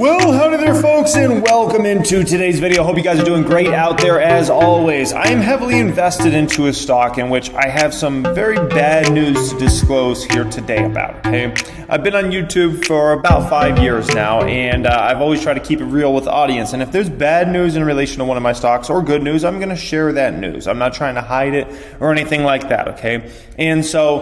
Well, howdy there, folks, and welcome into today's video. Hope you guys are doing great out there as always. I am heavily invested into a stock in which I have some very bad news to disclose here today about, okay? I've been on YouTube for about 5 years now, and I've always tried to keep it real with the audience. And if there's bad news in relation to one of my stocks or good news, I'm going to share that news. I'm not trying to hide it or anything like that, okay? And so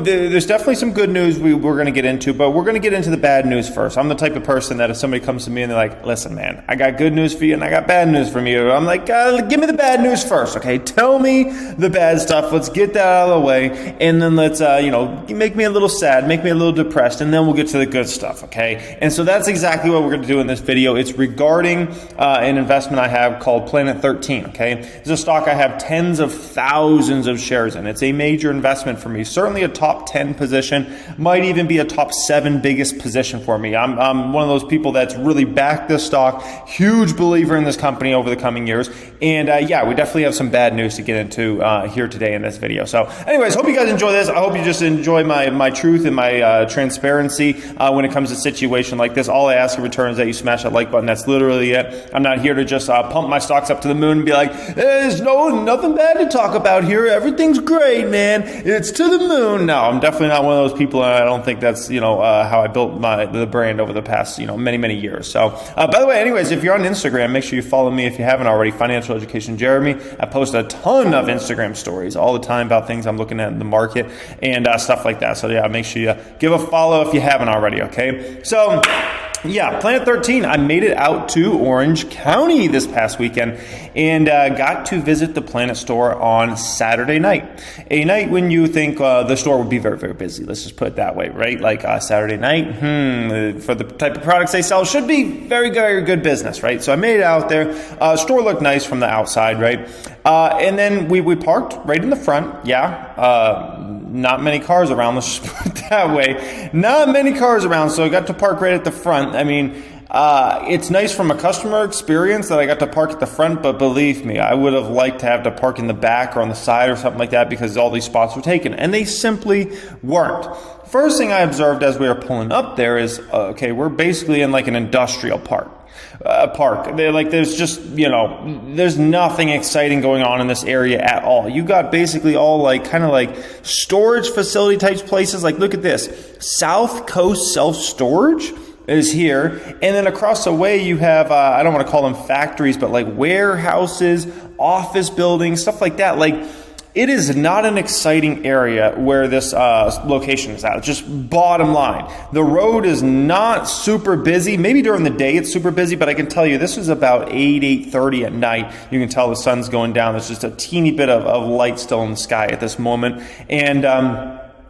there's definitely some good news we're going to get into, but we're going to get into the bad news first. I'm the type of person that if somebody comes to me and they're like, listen, man, I got good news for you and I got bad news from you. I'm like, give me the bad news first, okay? Tell me the bad stuff. Let's get that out of the way. And then let's, make me a little sad, make me a little depressed, and then we'll get to the good stuff, okay? And so that's exactly what we're going to do in this video. It's regarding an investment I have called Planet 13, okay? It's a stock I have tens of thousands of shares in. It's a major investment for me. Certainly a top 10 position, might even be a top 7 biggest position for me. I'm one of those people that's really backed this stock, huge believer in this company over the coming years. And we definitely have some bad news to get into here today in this video. So anyways, hope you guys enjoy this. I hope you just enjoy my truth and my transparency when it comes to a situation like this. All I ask in return is that you smash that like button. That's literally it. I'm not here to just pump my stocks up to the moon and be like, there's nothing bad to talk about here. Everything's great, man. It's to the moon. No, I'm definitely not one of those people, and I don't think that's how I built the brand over the past many years. So by the way, anyways, if you're on Instagram, make sure you follow me if you haven't already. Financial Education Jeremy. I post a ton of Instagram stories all the time about things I'm looking at in the market and stuff like that. So yeah, make sure you give a follow if you haven't already. Okay, so. Yeah, Planet 13, I made it out to Orange County this past weekend and got to visit the Planet store on Saturday night. A night when you think the store would be very, very busy. Let's just put it that way, right? Like Saturday night, for the type of products they sell, should be very, very good business, right? So I made it out there. Store looked nice from the outside, right? And then we parked right in the front, not many cars around, let's just put it that way. Not many cars around, so I got to park right at the front. I mean, it's nice from a customer experience that I got to park at the front, but believe me, I would have liked to have to park in the back or on the side or something like that because all these spots were taken, and they simply weren't. First thing I observed as we were pulling up there is, we're basically in like an industrial park. There's just, there's nothing exciting going on in this area at all. You got basically all kind of storage facility types places. Like, look at this. South Coast Self-Storage is here. And then across the way you have, I don't want to call them factories, but like warehouses, office buildings, stuff like that. It is not an exciting area where this location is at. Just bottom line. The road is not super busy. Maybe during the day it's super busy, but I can tell you this is about 8:30 at night. You can tell the sun's going down. There's just a teeny bit of light still in the sky at this moment. And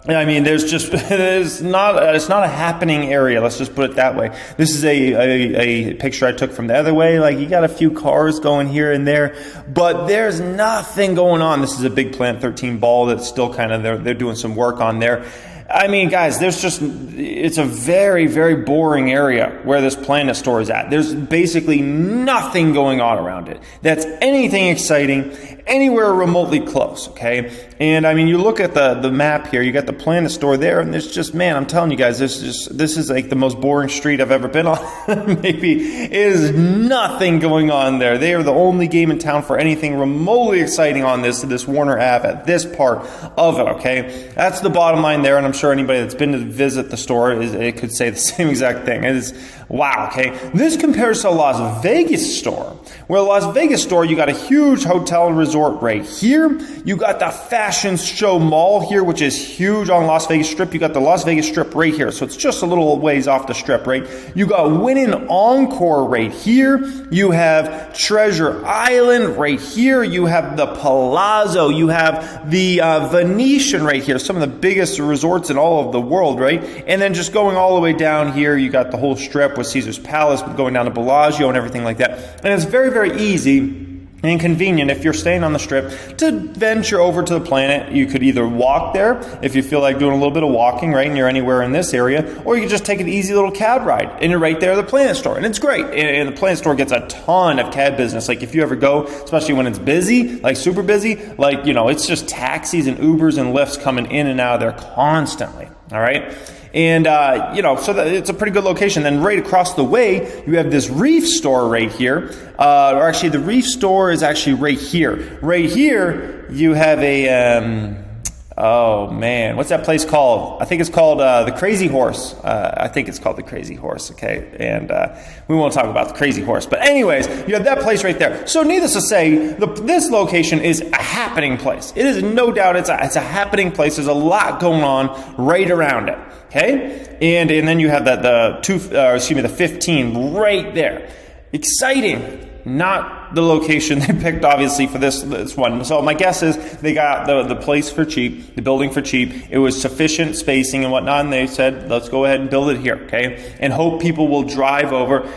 I mean, it's not a happening area. Let's just put it that way. This is a picture I took from the other way. You got a few cars going here and there, but there's nothing going on. This is a big Planet 13 ball that's still kind of, they're doing some work on there. I mean, guys, it's a very, very boring area where this Planet store is at. There's basically nothing going on around it that's anything exciting, anywhere remotely close, okay? And I mean, you look at the map here, you got the Planet store there, and there's just, man, I'm telling you guys, this is like the most boring street I've ever been on. Maybe it is nothing going on there. They are the only game in town for anything remotely exciting on this Warner Ave at this part of it, okay? That's the bottom line there, and I'm sure anybody that's been to visit the store it could say the same exact thing. It is, wow, okay? This compares to a Las Vegas store, where the Las Vegas store, you got a huge hotel and resort right here. You got the Fashion Show Mall here, which is huge on Las Vegas Strip. You got the Las Vegas Strip right here, so it's just a little ways off the strip, right? You got Wynn Encore right here. You have Treasure Island right here. You have the Palazzo. You have the Venetian right here, some of the biggest resorts in all of the world, right? And then just going all the way down here, you got the whole strip with Caesar's Palace, going down to Bellagio and everything like that. And it's very, very easy and convenient if you're staying on the strip to venture over to the Planet. You could either walk there if you feel like doing a little bit of walking, right, and you're anywhere in this area, or you could just take an easy little cab ride and you're right there at the Planet store, and it's great. And the Planet store gets a ton of cab business. If you ever go, especially when it's busy, super busy, it's just taxis and Ubers and Lyfts coming in and out of there constantly. All right. And, so it's a pretty good location. Then right across the way, you have this Reef store right here. Or actually, the Reef store is actually right here. Right here, you have a, oh man, what's that place called? I think it's called the Crazy Horse. I think it's called the Crazy Horse, okay? And we won't talk about the Crazy Horse. But anyways, you have that place right there. So needless to say, this location is a happening place. It is no doubt it's a happening place. There's a lot going on right around it, okay? And then you have the 15 right there. Exciting. Not the location they picked, obviously, for this one. So my guess is they got the place for cheap, the building for cheap. It was sufficient spacing and whatnot, and they said, let's go ahead and build it here, okay? And hope people will drive over.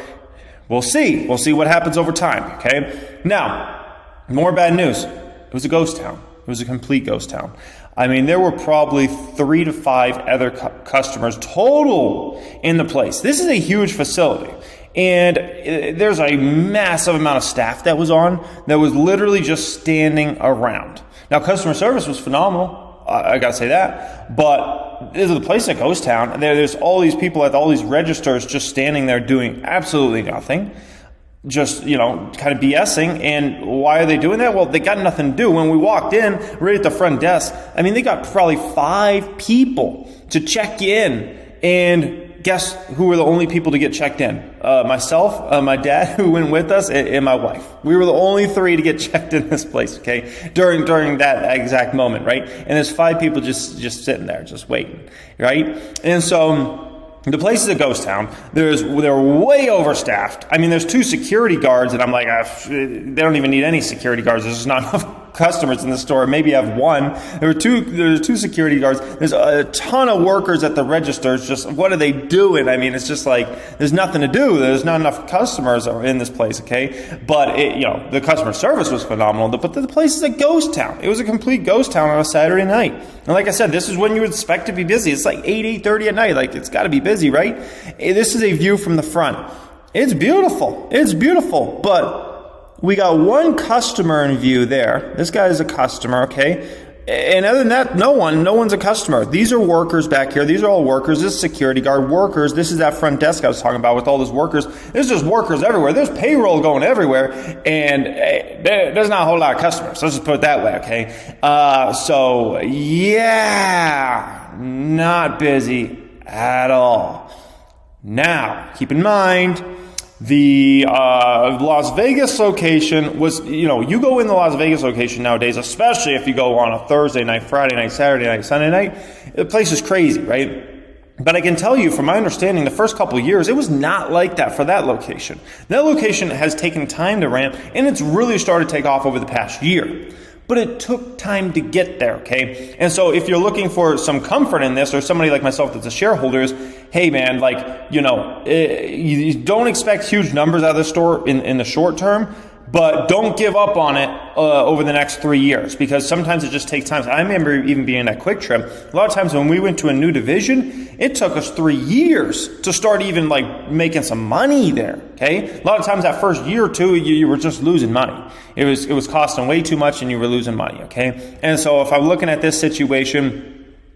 We'll see. We'll see what happens over time, okay? Now, more bad news. It was a ghost town. It was a complete ghost town. I mean, there were probably 3 to 5 other customers total in the place. This is a huge facility. And there's a massive amount of staff that was literally just standing around. Now, customer service was phenomenal. I got to say that. But this is the place at Ghost Town. There's all these people at all these registers just standing there doing absolutely nothing. Just, kind of BSing. And why are they doing that? Well, they got nothing to do. When we walked in, right at the front desk, I mean, they got probably 5 people to check in. And guess who were the only people to get checked in? Myself, my dad who went with us, and my wife. We were the only 3 to get checked in this place, okay? During that exact moment, right? And there's 5 people just sitting there, just waiting, right? And so the place is a ghost town. They're way overstaffed. I mean, there's 2 security guards, and I'm like, they don't even need any security guards. There's just not enough customers in the store. Maybe I have 1. There's 2 security guards. There's a ton of workers at the registers. Just what are they doing? I mean, it's just like there's nothing to do. There's not enough customers in this place. Okay, but the customer service was phenomenal. But the place is a ghost town. It was a complete ghost town on a Saturday night. And like I said, this is when you would expect to be busy. It's like 8:30 at night. Like it's got to be busy, right? This is a view from the front. It's beautiful. It's beautiful, but we got 1 customer in view there. This guy is a customer, okay? And other than that, no one's a customer. These are workers back here. These are all workers. This is security guard workers. This is that front desk I was talking about with all those workers. There's just workers everywhere. There's payroll going everywhere. And there's not a whole lot of customers. Let's just put it that way, okay? So, yeah, not busy at all. Now, keep in mind, the Las Vegas location was, you go in the Las Vegas location nowadays, especially if you go on a Thursday night, Friday night, Saturday night, Sunday night, the place is crazy, right? But I can tell you from my understanding, the first couple of years, it was not like that for that location. That location has taken time to ramp, and it's really started to take off over the past year. But it took time to get there, okay? And so if you're looking for some comfort in this, or somebody like myself that's a shareholder is, hey man, you don't expect huge numbers out of the store in the short term, but don't give up on it over the next 3 years, because sometimes it just takes time. I remember even being at Quick Trip. A lot of times when we went to a new division, it took us 3 years to start even making some money there. Okay, a lot of times that first year or 2, you were just losing money. It was costing way too much, and you were losing money. Okay, and so if I'm looking at this situation,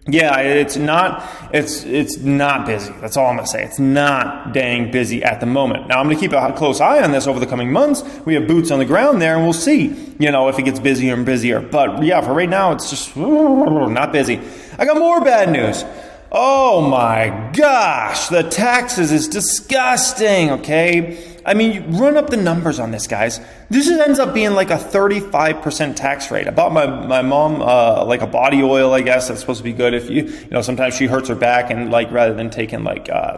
yeah, it's not busy. That's all I'm going to say. It's not dang busy at the moment. Now, I'm going to keep a close eye on this over the coming months. We have boots on the ground there, and we'll see, if it gets busier and busier. But yeah, for right now, it's just not busy. I got more bad news. Oh my gosh, the taxes is disgusting, okay? I mean, you run up the numbers on this, guys. This ends up being like a 35% tax rate. I bought my mom like a body oil, I guess. That's supposed to be good if sometimes she hurts her back, and rather than taking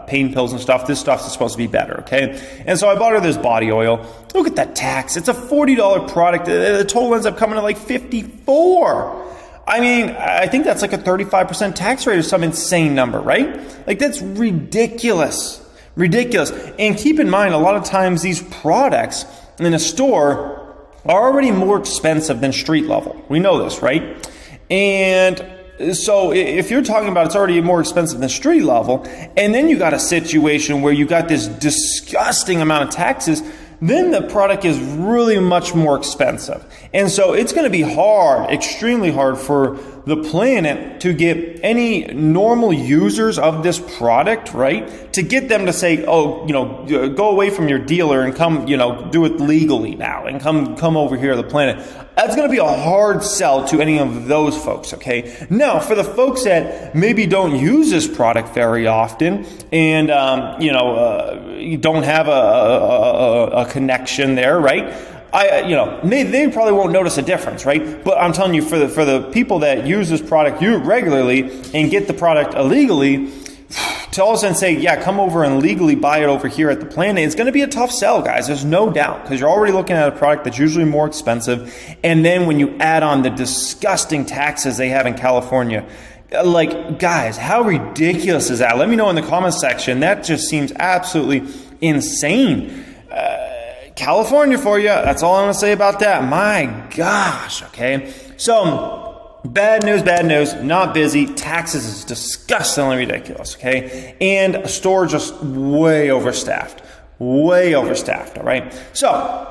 pain pills and stuff, this stuff is supposed to be better, okay? And so I bought her this body oil. Look at that tax. It's a $40 product. The total ends up coming to like $54. I mean, I think that's like a 35% tax rate or some insane number, right? That's ridiculous. Ridiculous. And keep in mind, a lot of times these products in a store are already more expensive than street level. We know this, right? And so if you're talking about it's already more expensive than street level, and then you got a situation where you got this disgusting amount of taxes, then the product is really much more expensive. And so it's going to be hard, extremely hard for the planet to get any normal users of this product, right, to get them to say, oh, go away from your dealer and come, do it legally now and come over here to the planet. That's going to be a hard sell to any of those folks, okay? Now, for the folks that maybe don't use this product very often and, you don't have a connection there, right? They probably won't notice a difference, right? But I'm telling you, for the people that use this product regularly and get the product illegally, to all of a sudden say, yeah, come over and legally buy it over here at the planet, it's going to be a tough sell, guys. There's no doubt, because you're already looking at a product that's usually more expensive. And then when you add on the disgusting taxes they have in California, like, guys, how ridiculous is that? Let me know in the comments section. That just seems absolutely insane. California for you. That's all I'm going to say about that. My gosh, okay? So, bad news, not busy. Taxes is disgustingly ridiculous, okay? And store just way overstaffed, all right? So,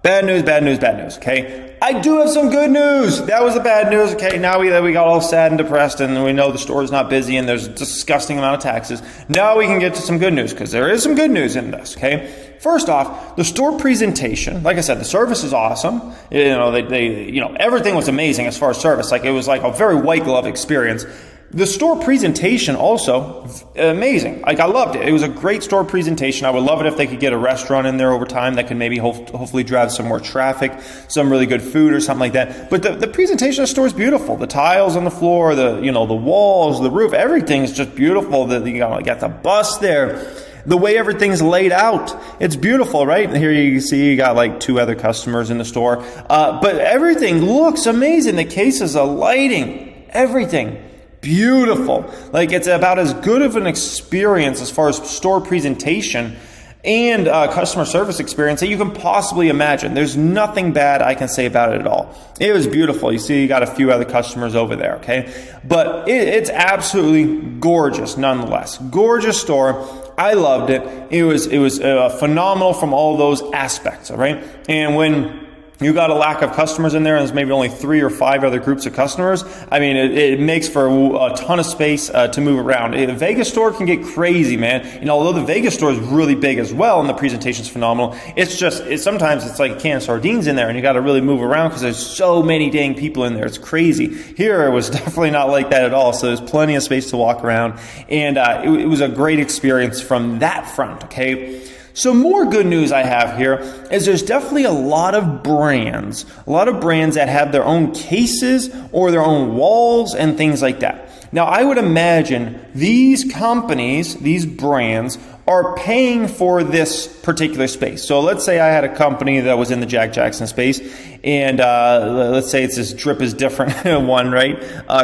bad news, okay? I do have some good news. That was the bad news, okay? Now we got all sad and depressed, and we know the store is not busy, and there's a disgusting amount of taxes. Now we can get to some good news, because there is some good news in this, okay? First off, the store presentation, like I said, the service is awesome. Everything was amazing as far as service. Like, it was like a very white glove experience. The store presentation also amazing. Like, I loved it. It was a great store presentation. I would love it if they could get a restaurant in there over time that could maybe hopefully drive some more traffic, some really good food or something like that. But the presentation of the store is beautiful. The tiles on the floor, the walls, the roof, everything's just beautiful. You got the bus there. The way everything's laid out, it's beautiful, right? Here you see you got like 2 other customers in the store. But everything looks amazing. The cases, the lighting, everything. Beautiful. Like, it's about as good of an experience as far as store presentation and customer service experience that you can possibly imagine. There's nothing bad I can say about it at all. It was beautiful. You see, you got a few other customers over there, okay? But it's absolutely gorgeous nonetheless. Gorgeous store. I loved it. It was phenomenal from all those aspects, all right? And when you got a lack of customers in there, and there's maybe only 3 or 5 other groups of customers, I mean, it makes for a ton of space to move around. The Vegas store can get crazy, man. Although the Vegas store is really big as well, and the presentation's phenomenal, sometimes it's like a can of sardines in there, and you got to really move around because there's so many dang people in there. It's crazy. Here, it was definitely not like that at all, so there's plenty of space to walk around, and it was a great experience from that front, okay? So more good news I have here is there's definitely a lot of brands that have their own cases or their own walls and things like that. Now, I would imagine these companies, these brands, are paying for this particular space. So let's say I had a company that was in the Jack Jackson space, and let's say it's this Drip is Different one, right,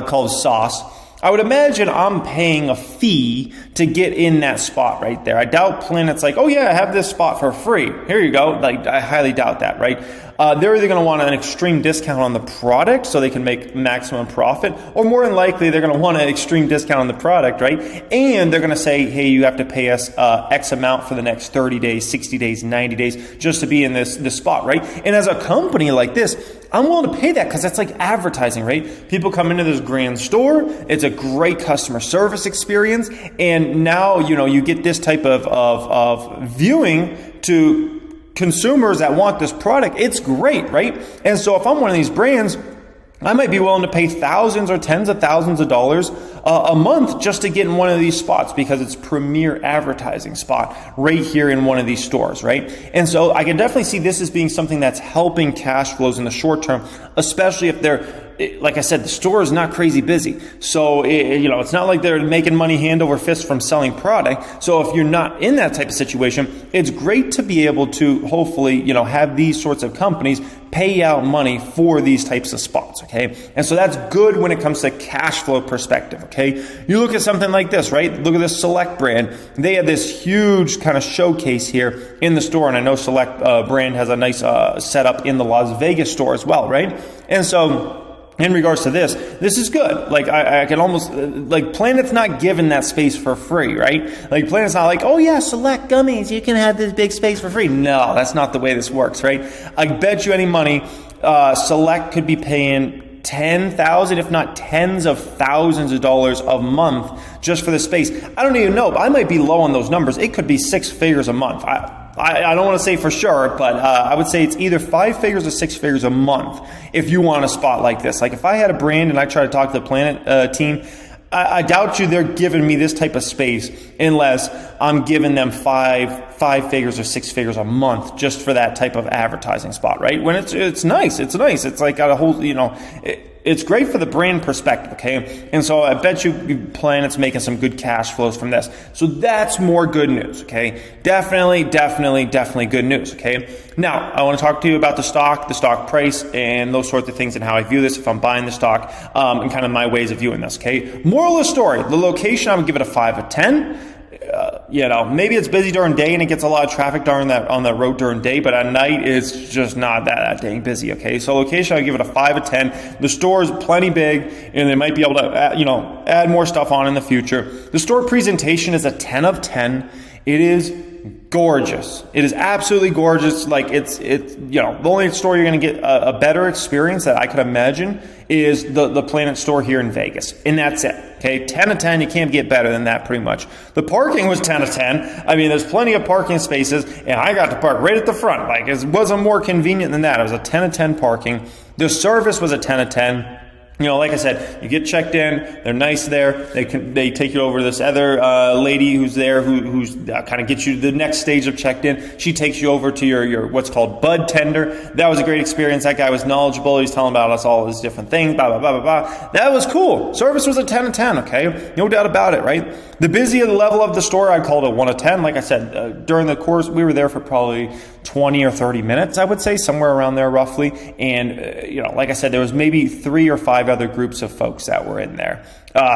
called Sauce. I would imagine I'm paying a fee to get in that spot right there. I doubt Planet's like, oh yeah, I have this spot for free. Here you go. Like, I highly doubt that, right? They're either going to want an extreme discount on the product so they can make maximum profit, or more than likely they're going to want an extreme discount on the product, right? And they're going to say, hey, you have to pay us X amount for the next 30 days, 60 days, 90 days just to be in this spot, right? And as a company like this, I'm willing to pay that because that's like advertising, right? People come into this grand store. It's a great customer service experience. And now, you get this type of viewing to consumers that want this product. It's great, right? And so if I'm one of these brands, I might be willing to pay thousands or tens of thousands of dollars a month just to get in one of these spots because it's premier advertising spot right here in one of these stores, right? And so I can definitely see this as being something that's helping cash flows in the short term, especially if they're, like I said, the store is not crazy busy. So, it's not like they're making money hand over fist from selling product. So if you're not in that type of situation, it's great to be able to hopefully, have these sorts of companies pay out money for these types of spots, okay? And so that's good when it comes to cash flow perspective, okay? You look at something like this, right? Look at this Select brand. They have this huge kind of showcase here in the store, and I know Select brand has a nice setup in the Las Vegas store as well, right? And so in regards to this is good. Like, I can almost, like, Planet's not giving that space for free, right? Like, Planet's not like, oh yeah, Select gummies, you can have this big space for free. No, that's not the way this works, right? I bet you any money, Select could be paying $10,000, if not tens of thousands of dollars a month just for the space. I don't even know. I might be low on those numbers. It could be six figures a month. I don't want to say for sure, but I would say it's either 5 figures or 6 figures a month if you want a spot like this. Like if I had a brand and I try to talk to the Planet team, I doubt you they're giving me this type of space unless I'm giving them five figures or 6 figures a month just for that type of advertising spot, right? When it's nice. It's nice. It's like got a whole, it's great for the brand perspective, okay? And so I bet you Planet's making some good cash flows from this. So that's more good news, okay? Definitely good news, okay? Now, I want to talk to you about the stock price, and those sorts of things and how I view this if I'm buying the stock, and kind of my ways of viewing this, okay? Moral of the story, the location, I would give it a 5 out of 10. Maybe it's busy during day and it gets a lot of traffic on that road during day, but at night it's just not that dang busy, okay? So location, I give it a 5 out of 10. The store is plenty big and they might be able to add more stuff on in the future. The store presentation is a 10 of 10. It is gorgeous. It is absolutely gorgeous. Like it's the only store you're going to get a better experience that I could imagine is the Planet store here in Vegas. And that's it. Okay, 10 of 10, you can't get better than that pretty much. The parking was 10 of 10. I mean, there's plenty of parking spaces and I got to park right at the front. Like it wasn't more convenient than that. It was a 10 of 10 parking. The service was a 10 of 10. Like I said, you get checked in. They're nice there. They take you over to this other lady who's there, who's kind of gets you to the next stage of checked in. She takes you over to your what's called bud tender. That was a great experience. That guy was knowledgeable. He's telling about us all these different things. Blah blah blah blah blah. That was cool. Service was a 10 of 10. Okay, no doubt about it. Right. The busier level of the store, I called it 1 of 10. Like I said, during the course, we were there for probably 20 or 30 minutes. I would say somewhere around there roughly. And like I said, there was maybe 3 or 5 other groups of folks that were in there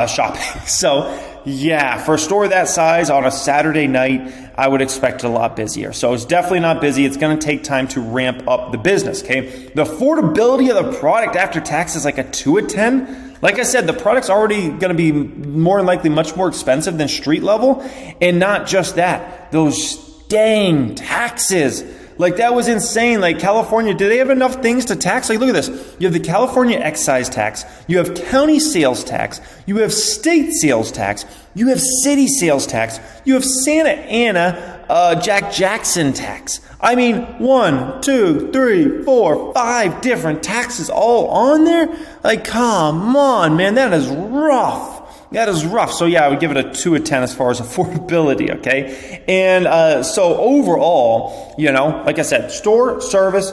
shopping. So yeah, for a store that size on a Saturday night, I would expect it a lot busier. So it's definitely not busy. It's going to take time to ramp up the business. Okay, the affordability of the product after tax is like a 2 of 10. Like I said, the product's already going to be more than likely much more expensive than street level. And not just that, those dang taxes. Like that was insane. Like California, do they have enough things to tax? Like look at this. You have the California excise tax. You have county sales tax. You have state sales tax. You have city sales tax. You have Santa Ana, Jack Jackson tax. I mean, 1, 2, 3, 4, 5 different taxes all on there. Like, come on, man. That is rough. That is rough. So yeah, I would give it a 2 of 10 as far as affordability, okay? And so overall, like I said, store, service,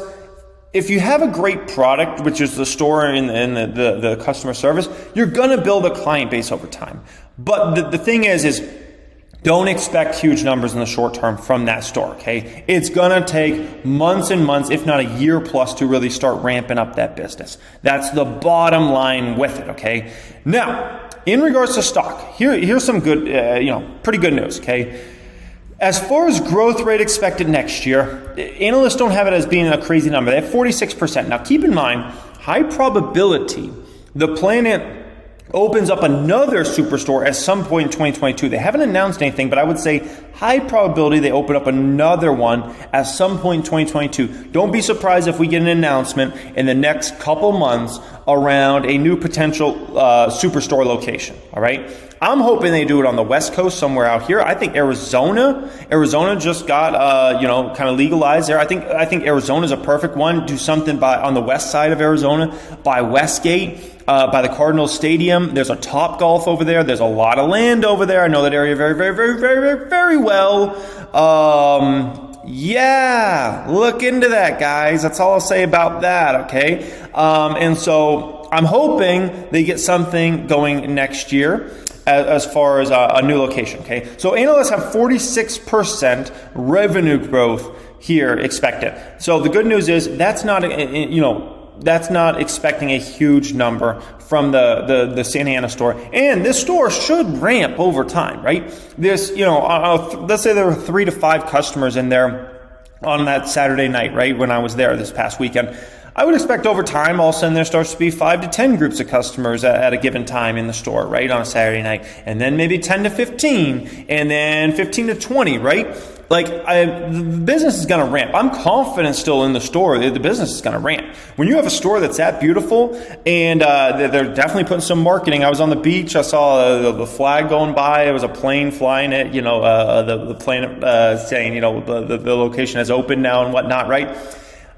if you have a great product, which is the store and the customer service, you're going to build a client base over time. But the thing is don't expect huge numbers in the short term from that store, okay? It's going to take months and months, if not a year plus, to really start ramping up that business. That's the bottom line with it, okay? Now, in regards to stock, here's some good, pretty good news, okay? As far as growth rate expected next year, analysts don't have it as being a crazy number. They have 46%. Now, keep in mind, high probability, the Planet opens up another superstore at some point in 2022. They haven't announced anything, but I would say high probability they open up another one at some point in 2022. Don't be surprised if we get an announcement in the next couple months around a new potential superstore location. All right. I'm hoping they do it on the West Coast somewhere out here. I think Arizona just got kind of legalized there. I think Arizona is a perfect one. Do something on the west side of Arizona by Westgate. By the Cardinals Stadium. There's a Top Golf over there. There's a lot of land over there. I know that area very, very, very, very, very, very well. Yeah, look into that, guys. That's all I'll say about that, okay? And so I'm hoping they get something going next year as far as a new location, okay? So analysts have 46% revenue growth here expected. So the good news is that's not expecting a huge number from the Santa Ana store. And this store should ramp over time, right? This, let's say there were 3 to 5 customers in there on that Saturday night, right? When I was there this past weekend. I would expect over time, all of a sudden there starts to be 5 to 10 groups of customers at a given time in the store, right? On a Saturday night. And then maybe 10 to 15, and then 15 to 20, right? Like, the business is going to ramp. I'm confident still in the store. The business is going to ramp. When you have a store that's that beautiful, and they're definitely putting some marketing. I was on the beach. I saw the flag going by. It was a plane flying it. The plane saying, the location has opened now and whatnot. Right.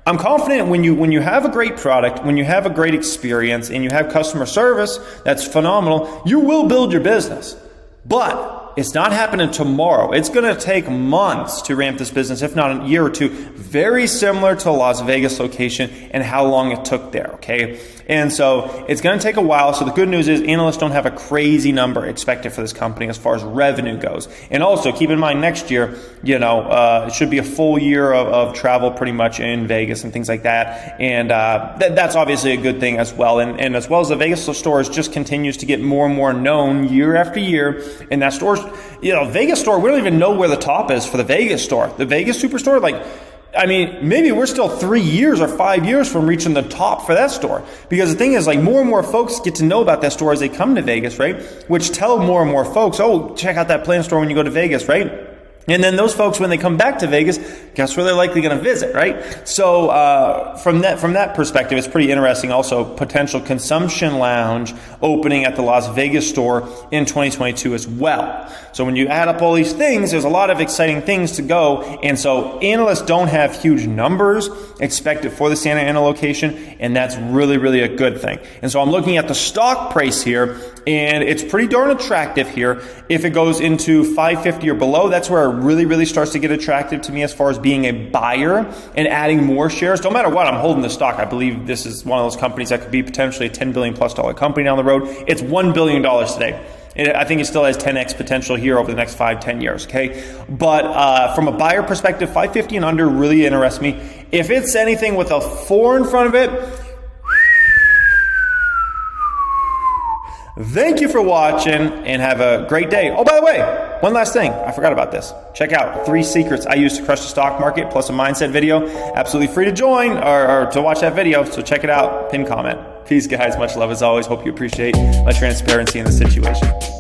I'm confident when you have a great product, when you have a great experience, and you have customer service that's phenomenal, you will build your business. But it's not happening tomorrow. It's going to take months to ramp this business, if not a year or two. Very similar to the Las Vegas location and how long it took there, okay? And so it's going to take a while. So the good news is analysts don't have a crazy number expected for this company as far as revenue goes. And also keep in mind next year, it should be a full year of travel pretty much in Vegas and things like that. And that's obviously a good thing as well. And as well as the Vegas store just continues to get more and more known year after year. And that store's, Vegas store, we don't even know where the top is for the Vegas store. The Vegas Superstore, maybe we're still 3 years or 5 years from reaching the top for that store. Because the thing is, more and more folks get to know about that store as they come to Vegas, right? Which tell more and more folks, oh, check out that Plan store when you go to Vegas, right? And then those folks, when they come back to Vegas, guess where they're likely going to visit, right? So from that perspective, it's pretty interesting. Also, potential consumption lounge opening at the Las Vegas store in 2022 as well. So when you add up all these things, there's a lot of exciting things to go. And so analysts don't have huge numbers expected for the Santa Ana location, and that's really, really a good thing. And so I'm looking at the stock price here, and it's pretty darn attractive here. If it goes into 550 or below, that's where it really, really starts to get attractive to me as far as being a buyer and adding more shares. No matter what, I'm holding the stock. I believe this is one of those companies that could be potentially a $10 billion plus company down the road. It's $1 billion today. I think it still has 10x potential here over the next 5-10 years, okay? But from a buyer perspective, 550 and under really interests me. If it's anything with a 4 in front of it, thank you for watching and have a great day. Oh, by the way, one last thing. I forgot about this. Check out 3 secrets I use to crush the stock market plus a mindset video. Absolutely free to join or to watch that video. So check it out. Pin comment. Peace, guys. Much love as always. Hope you appreciate my transparency in the situation.